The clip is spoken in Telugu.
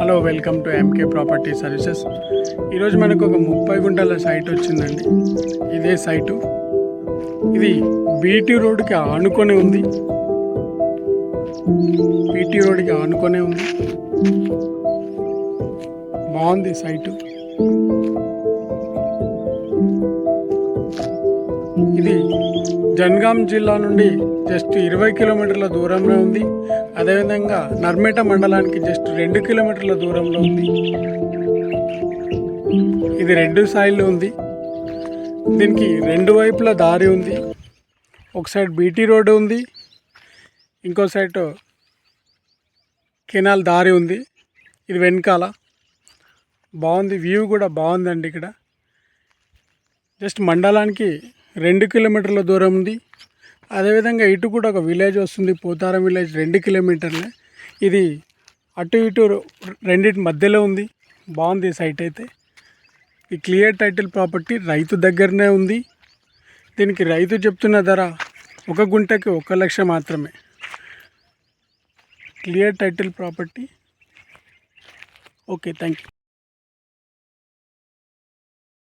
Hello, welcome to MK property services. ఈరోజు మనకు ఒక 30 గుంటల సైట్ వచ్చిందండి. ఇదే సైటు, ఇది బీటీ రోడ్డుకి ఆనుకొనే ఉంది. బాగుంది సైటు. ఇది జనగాం జిల్లా నుండి జస్ట్ 20 కిలోమీటర్ల దూరంలో ఉంది. అదేవిధంగా నర్మేట మండలానికి జస్ట్ 2 కిలోమీటర్ల దూరంలో ఉంది. ఇది 2 సైడ్లు ఉంది. దీనికి 2 వైపుల దారి ఉంది. ఒక సైడ్ బీటీ రోడ్డు ఉంది, ఇంకో సైడ్ కెనాల్ దారి ఉంది. ఇది వెనకాల బాగుంది, వ్యూ కూడా బాగుందండి. ఇక్కడ జస్ట్ మండలానికి 2 కిలోమీటర్ల దూరం ఉంది. అదేవిధంగా ఇటు కూడా ఒక విలేజ్ వస్తుంది, పోతారం విలేజ్, 2 కిలోమీటర్లే. ఇది అటు ఇటు రెండింటి మధ్యలో ఉంది. బాగుంది సైట్ అయితే. ఈ క్లియర్ టైటిల్ ప్రాపర్టీ రైతు దగ్గరనే ఉంది. దీనికి రైతు చెప్తున్న ధర 1 గుంటకి 1 లక్ష మాత్రమే. Clear title property. Okay, thank you.